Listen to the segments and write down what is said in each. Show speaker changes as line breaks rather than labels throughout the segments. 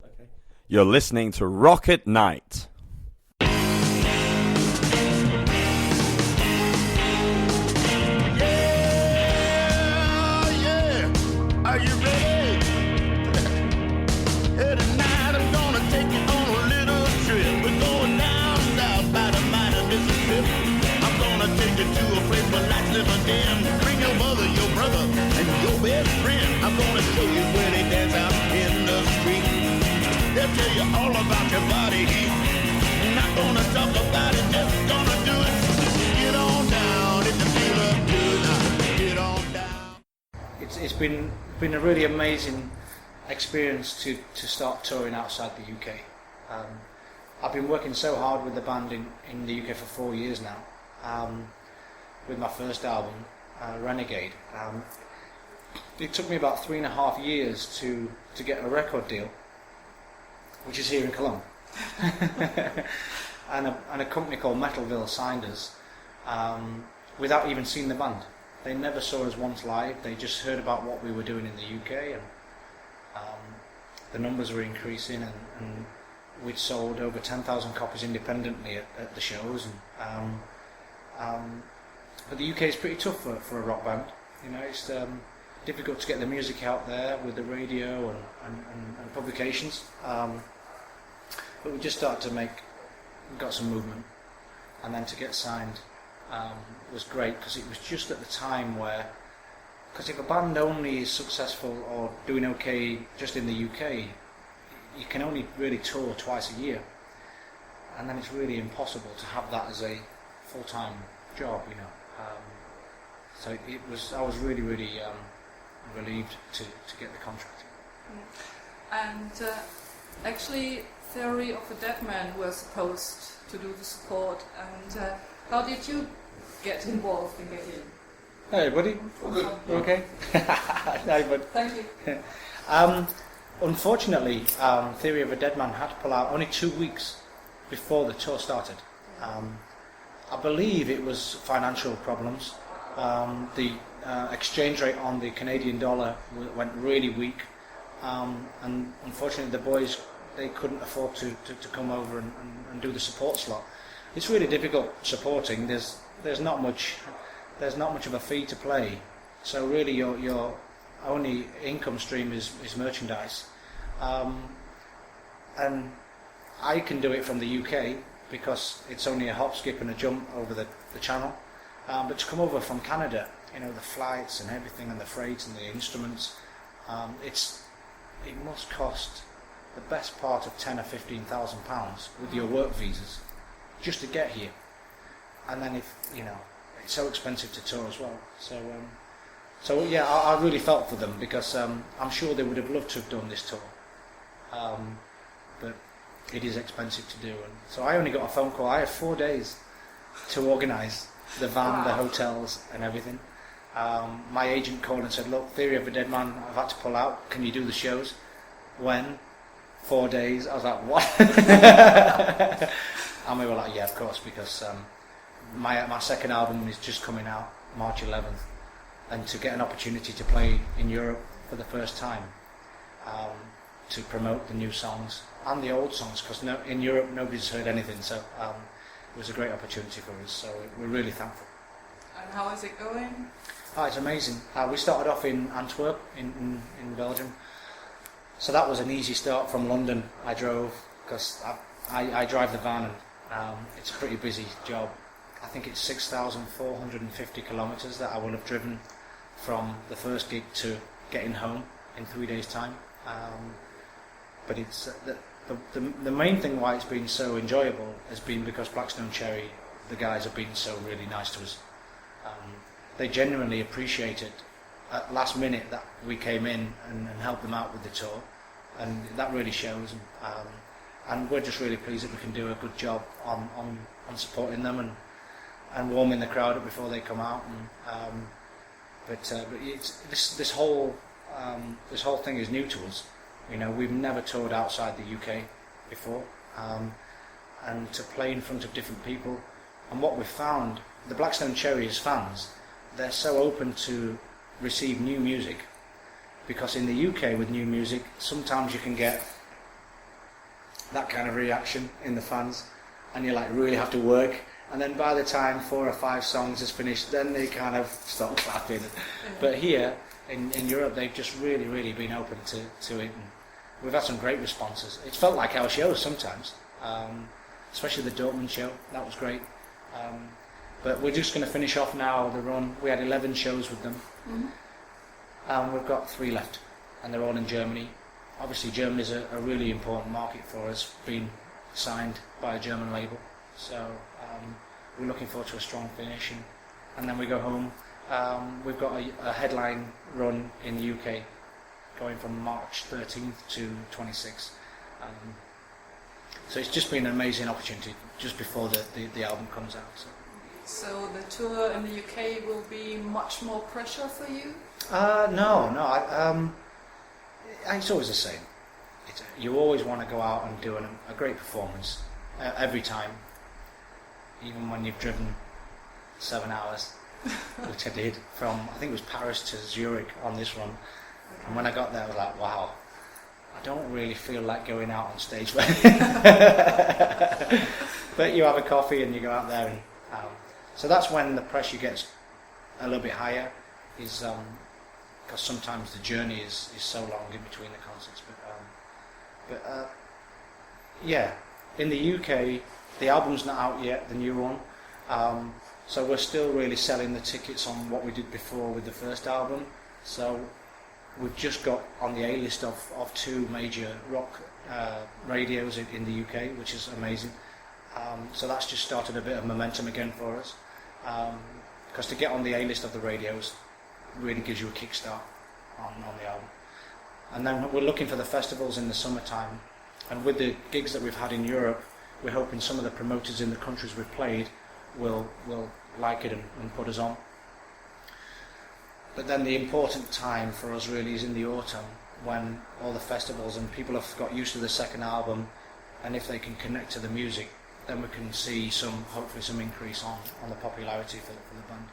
Okay. You're listening to Rocket Night.
Are you ready? Hey, tonight I'm gonna take you on a little trip. We're going down south by the mighty Mississippi. I'm gonna take you to a place where lights never dim. Bring your mother, your brother, and your best friend. I'm gonna show you where they dance out in the street. They'll tell you all about your body heat. Not gonna talk about it, just gonna do it. Get on down if you feel up good. Now, get on down.
It's been a really amazing experience to start touring outside the UK. I've been working so hard with the band in the UK for 4 years now, with my first album, Renegade. It took me about 3.5 years to get a record deal, which is here in Cologne. and a company called Metalville signed us without even seeing the band. They never saw us once live. They just heard about what we were doing in the UK, and the numbers were increasing, and we'd sold over 10,000 copies independently at the shows. But the UK is pretty tough for a rock band. You know, it's difficult to get the music out there with the radio and publications. But we just started to got some movement, and then to get signed was great, because it was just at the time where, because if a band only is successful or doing okay just in the UK, you can only really tour twice a year, and then it's really impossible to have that as a full-time job, you know. So I was really relieved to get the contract.
And actually, Theory of a Dead Man were supposed to do the support, and how did you get involved in it?
Hey, buddy. You okay? Hi, bud.
Thank you.
Unfortunately, Theory of a Dead Man had to pull out only 2 weeks before the tour started. I believe it was financial problems. The exchange rate on the Canadian dollar went really weak, and unfortunately the boys, they couldn't afford to come over and do the support slot. It's really difficult supporting. There's not much of a fee to play, so really your only income stream is merchandise, and I can do it from the UK because it's only a hop, skip and a jump over the channel, but to come over from Canada, you know, the flights and everything and the freight and the instruments, it must cost the best part of £10,000 or £15,000 with your work visas just to get here, and then if you know, it's so expensive to tour as well. So yeah, I really felt for them, because I'm sure they would have loved to have done this tour, but it is expensive to do. And so I only got a phone call. I had 4 days to organise the van, the hotels, and everything. My agent called and said, "Look, Theory of a Dead Man, I've had to pull out. Can you do the shows?" When? 4 days. I was like, "What?" And we were like, "Yeah, of course," because my second album is just coming out March 11th, and to get an opportunity to play in Europe for the first time, to promote the new songs and the old songs, because in Europe nobody's heard anything, so it was a great opportunity for us, so we're really thankful.
And how is it going?
Oh, it's amazing. We started off in Antwerp in Belgium, so that was an easy start. From London I drove, because I drive the van, and it's a pretty busy job. I think it's 6,450 kilometres that I will have driven from the first gig to getting home in 3 days' time. But it's the main thing why it's been so enjoyable has been because Blackstone Cherry, the guys, have been so really nice to us. They genuinely appreciated at last minute that we came in and helped them out with the tour, and that really shows. And we're just really pleased that we can do a good job on supporting them and warming the crowd up before they come out. But it's, this whole thing is new to us. You know, we've never toured outside the UK before, and to play in front of different people. And what we've found, the Blackstone Cherries fans, they're so open to receive new music, because in the UK with new music, sometimes you can get that kind of reaction in the fans, and you like really have to work. And then by the time 4 or 5 songs is finished, then they kind of stop clapping. But here in Europe, they've just really been open to it. And we've had some great responses. It's felt like our shows sometimes, especially the Dortmund show. That was great. But we're just going to finish off now the run. We had 11 shows with them. We've got 3 left, and they're all in Germany. Obviously, Germany is a really important market for us, being signed by a German label. So we're looking forward to a strong finish, and then we go home. We've got a headline run in the UK, going from March 13th to 26th. So it's just been an amazing opportunity just before the album comes out.
So the tour in the UK will be much more pressure for you?
No. It's always the same. You always want to go out and do a great performance every time, even when you've driven 7 hours, which I did from, I think it was Paris to Zurich on this run. And when I got there, I was like, wow, I don't really feel like going out on stage. But you have a coffee and you go out there, and so that's when the pressure gets a little bit higher, is because sometimes the journey is so long in between the concerts. But yeah, in the UK, the album's not out yet, the new one. So we're still really selling the tickets on what we did before with the first album. So we've just got on the A-list of 2 major rock radios in the UK, which is amazing. So that's just started a bit of momentum again for us. Because to get on the A-list of the radios really gives you a kickstart on the album. And then we're looking for the festivals in the summertime. And with the gigs that we've had in Europe, we're hoping some of the promoters in the countries we've played will like it and put us on. But then the important time for us really is in the autumn, when all the festivals and people have got used to the second album, and if they can connect to the music, then we can see hopefully some increase on the popularity for the band.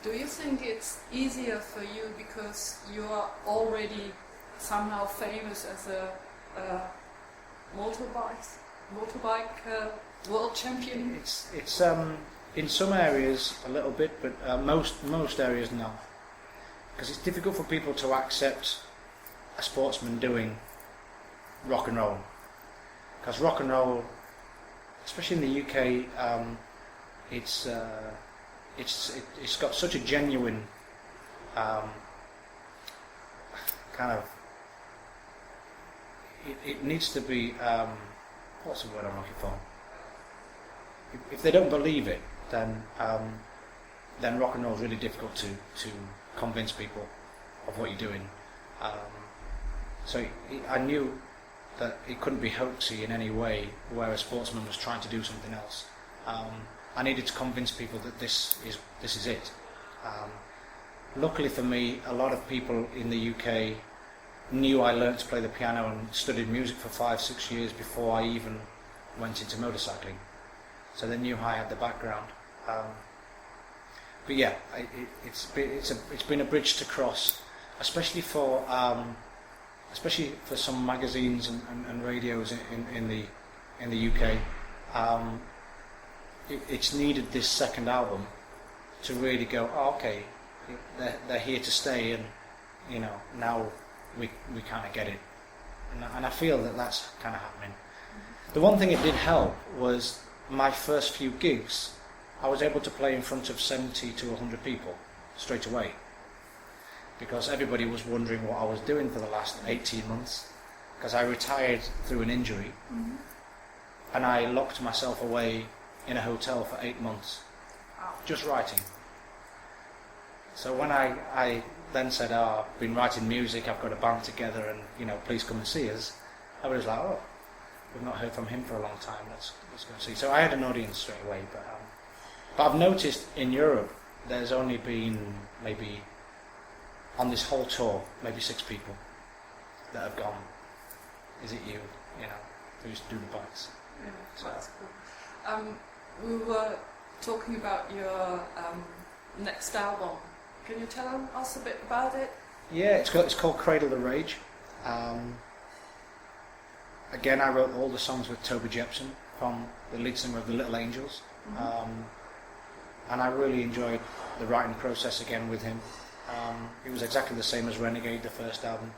Do you think it's easier for you because you are already somehow famous as a motorbike world champion?
It's in some areas a little bit, but most areas no. Because it's difficult for people to accept a sportsman doing rock and roll. Because rock and roll, especially in the UK, it's got such a genuine kind of. It needs to be. What's the word I'm looking for? If they don't believe it, then rock and roll is really difficult to convince people of what you're doing. So I knew that it couldn't be hoaxy in any way, where a sportsman was trying to do something else. I needed to convince people that this is it. Luckily for me, a lot of people in the UK knew I learnt to play the piano and studied music for 5-6 years before I even went into motorcycling. So they knew I had the background. But yeah, it's been a bridge to cross, especially for some magazines and radios in the UK. It's needed this second album to really go, oh, okay, they're here to stay, and now we kind of get it, and I feel that that's kind of happening. The one thing it did help was my first few gigs, I was able to play in front of 70 to 100 people straight away, because everybody was wondering what I was doing for the last 18 months, because I retired through an injury, and I locked myself away in a hotel for 8 months, just writing. So when I then said, oh, I've been writing music, I've got a band together, and please come and see us, I was like, oh, we've not heard from him for a long time, let's go and see. So I had an audience straight away, but I've noticed in Europe there's only been maybe on this whole tour maybe 6 people that have gone, is it you, who used to do the bikes.
Yeah, so that's cool. We were talking about your next album. Can you tell us a bit about it?
Yeah, it's called Cradle the Rage. again, I wrote all the songs with Toby Jepson, from the lead singer of the Little Angels. And I really enjoyed the writing process again with him. It was exactly the same as Renegade, the first album.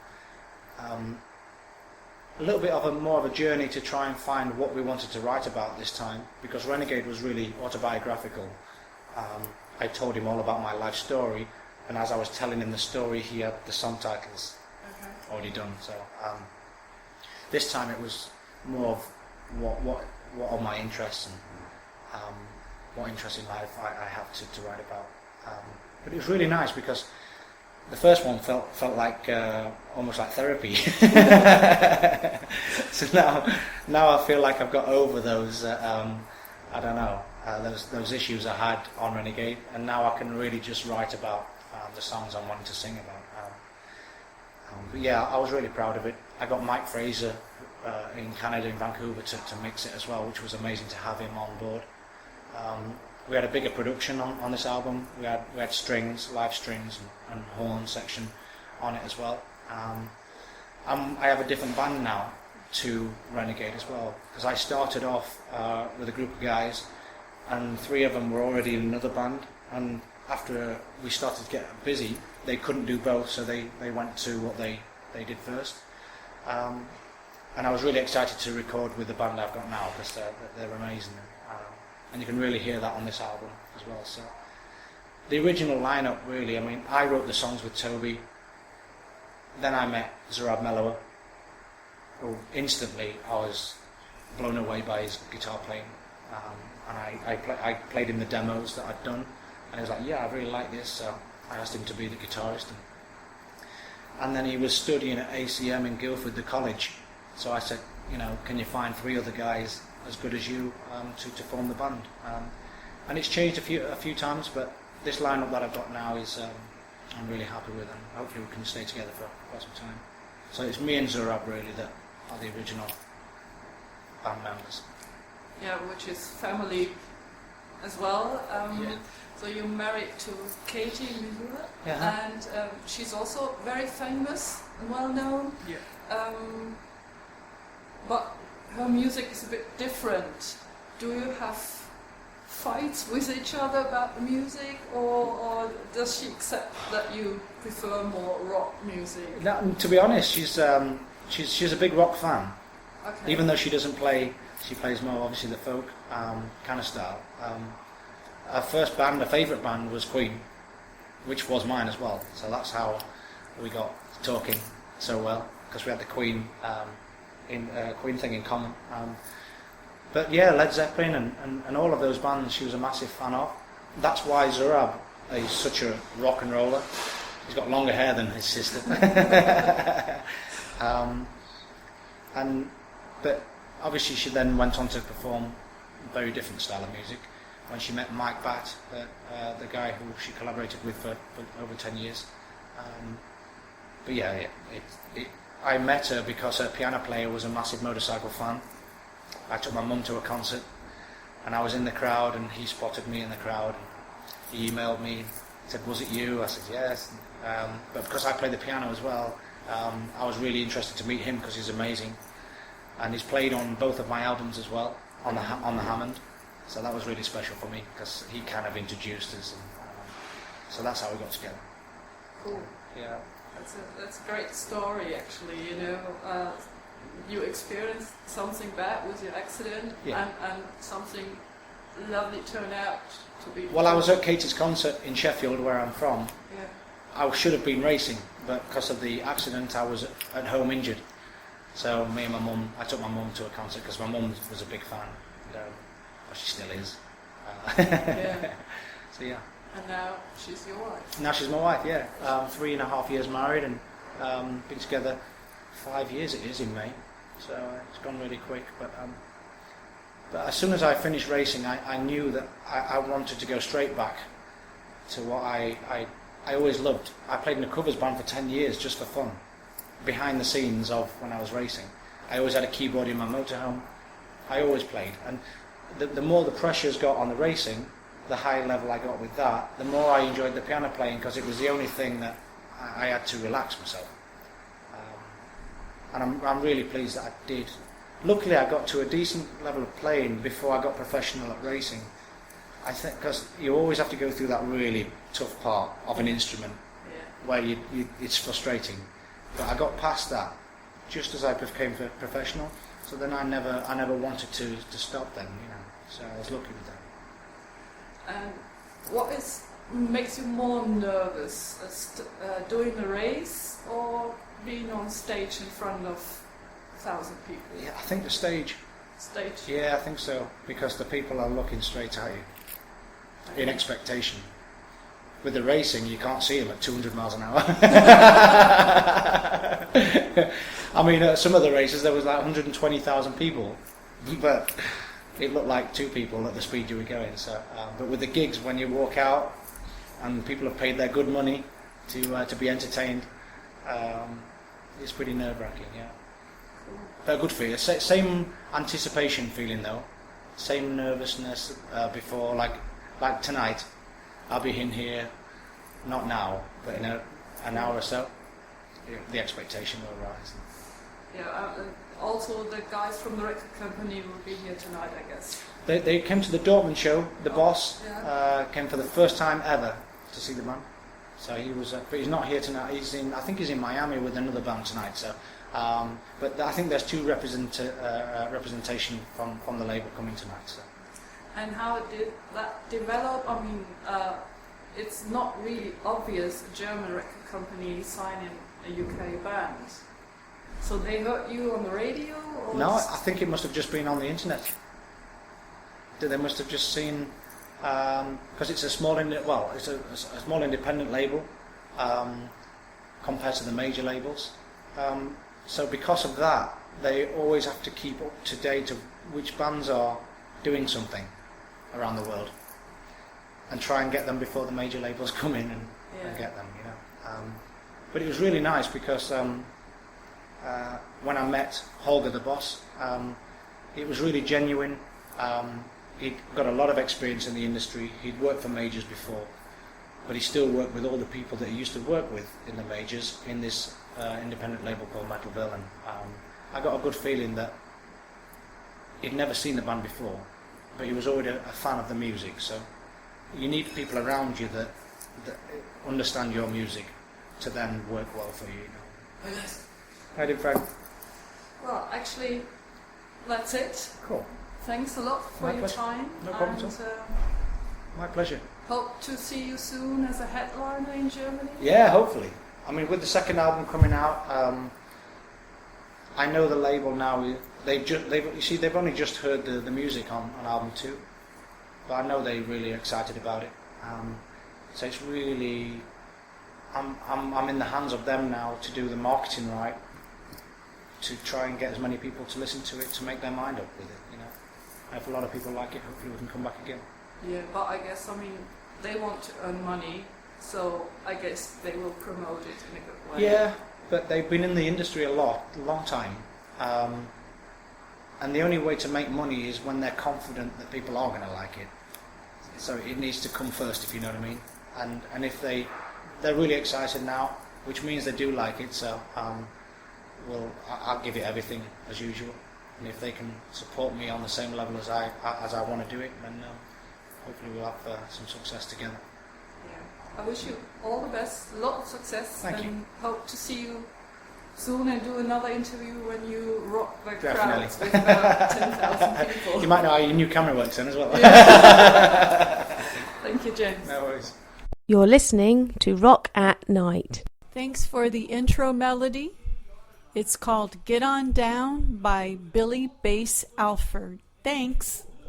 A little bit of more of a journey to try and find what we wanted to write about this time, because Renegade was really autobiographical. I told him all about my life story, and as I was telling him the story, he had the song titles already done. So this time it was more of what are my interests and what interests in life I have to write about. But it was really nice because the first one felt like almost like therapy. So now I feel like I've got over those I don't know those issues I had on Renegade, and now I can really just write about the songs I'm wanting to sing about. But yeah, I was really proud of it. I got Mike Fraser in Canada, in Vancouver, to mix it as well, which was amazing to have him on board. We had a bigger production on this album. We had strings, live strings, and horn section on it as well. I have a different band now to Renegade as well, because I started off with a group of guys, and 3 of them were already in another band, and after we started to get busy, they couldn't do both, so they went to what they did first. And I was really excited to record with the band I've got now, because they're amazing. And you can really hear that on this album as well. So the original lineup, really, I mean, I wrote the songs with Toby, then I met Zurab Mellower, who instantly I was blown away by his guitar playing, and I played him the demos that I'd done, and he was like, yeah, I really like this, so I asked him to be the guitarist. And then he was studying at ACM in Guildford, the college, so I said, you know, can you find 3 other guys as good as you to form the band? And it's changed a few times, but this lineup that I've got now is I'm really happy with, and hopefully we can stay together for quite some time. So it's me and Zurab really that are the original band members.
Yeah, which is family as well. So you're married to Katie Missoula, and she's also very famous and well known. Yeah. But her music is a bit different. Do you have fights with each other about the music, or does she accept that you prefer more rock music?
To be honest, she's a big rock fan.
Okay.
Even though she doesn't play, she plays more obviously the folk kind of style. Our first band, our favourite band, was Queen, which was mine as well. So that's how we got talking so well, because we had the Queen Queen thing in common. But yeah, Led Zeppelin and all of those bands she was a massive fan of. That's why Zurab is such a rock and roller. He's got longer hair than his sister. But obviously she then went on to perform a very different style of music when she met Mike Batt, the guy who she collaborated with for over 10 years. But yeah, I met her because her piano player was a massive motorcycle fan. I took my mum to a concert, and I was in the crowd, and he spotted me in the crowd. And he emailed me, said, "Was it you?" I said, "Yes." But because I play the piano as well, I was really interested to meet him because he's amazing, and he's played on both of my albums as well on the Hammond. So that was really special for me because he kind of introduced us, and so that's how we got together.
Cool.
Yeah.
That's a great story, actually. You know, you experienced something bad with your accident, and something lovely turned out to be.
Well, I was at Katie's concert in Sheffield, where I'm from.
Yeah.
I should have been racing, but because of the accident, I was at home injured. So me and my mum, I took my mum to a concert because my mum was a big fan. Well, she still is.
Yeah.
So yeah.
And now she's your wife.
Now she's my wife, yeah. 3.5 years married, and been together 5 years it is in May. So it's gone really quick. But as soon as I finished racing, I knew that I wanted to go straight back to what I always loved. I played in a covers band for 10 years just for fun, behind the scenes of when I was racing. I always had a keyboard in my motorhome. I always played. And the more the pressures got on the racing, the higher level I got with that, the more I enjoyed the piano playing because it was the only thing that I had to relax myself. And I'm really pleased that I did luckily I got to a decent level of playing before I got professional at racing. I think because you always have to go through that really tough part of an instrument where it's frustrating. But I got past that just as I became professional. So then I never wanted to stop then, you know. So I was lucky with that.
And what makes you more nervous, doing the race or being on stage in front of 1,000 people?
Yeah, I think the stage.
Stage?
Yeah, I think so, because the people are looking straight at you in expectation. With the racing, you can't see them at 200 miles an hour. I mean, at some of the races there was like 120,000 people, but it looked like 2 people at the speed you were going. So, but with the gigs, when you walk out and people have paid their good money to be entertained, it's pretty nerve-wracking. Yeah, but a good feeling. Same anticipation feeling though, same nervousness before. Like tonight, I'll be in here, not now, but in an hour or so. The expectation will rise.
Yeah. Also, the guys from the record company will be here tonight, I guess.
They came to the Dortmund show. The boss came for the first time ever to see the band. So he was, but he's not here tonight. I think he's in Miami with another band tonight. So, but I think there's 2 representation from the label coming tonight. So.
And how did that develop? I mean, it's not really obvious a German record company signing a UK band. So they heard you on the radio? Or
No, I think it must have just been on the internet. They must have just seen, because it's a small, it's a small independent label compared to the major labels. So because of that, they always have to keep up to date of which bands are doing something around the world, and try and get them before the major labels come in and get them, you know. But it was really nice because when I met Holger, the boss, it was really genuine. He'd got a lot of experience in the industry. He'd worked for majors before, but he still worked with all the people that he used to work with in the majors in this independent label called Metalville. And I got a good feeling that he'd never seen the band before, but he was already a fan of the music. So you need people around you that understand your music to then work well for you. You know.
Yes.
How did Frank?
Well, actually, that's it.
Cool.
Thanks a lot for your time.
No problem at all. My pleasure.
Hope to see you soon as a headliner in Germany.
Yeah, hopefully. I mean, with the second album coming out, I know the label now. They've only just heard the music on album 2, but I know they're really excited about it. So it's really, I'm in the hands of them now to do the marketing right, to try and get as many people to listen to it, to make their mind up with it. You know, if a lot of people like it, hopefully we can come back again.
Yeah, but I guess, I mean, they want to earn money, so I guess they will promote it in a good way.
Yeah, but they've been in the industry a long time. And the only way to make money is when they're confident that people are going to like it. So it needs to come first, if you know what I mean. And if they're really excited now, which means they do like it, so I'll give it everything as usual. And if they can support me on the same level as I want to do it, then hopefully we'll have some success together.
Yeah. I wish you all the best, a lot of success.
Thank you.
Hope to see you soon and do another interview when you rock the
Definitely.
crowds with about 10,000 people.
You might know how your new camera works then as well.
Yeah. Thank you, James.
No worries.
You're listening to Rock at Night.
Thanks for the intro melody. It's called Get On Down by Billy Bass Alford. Thanks.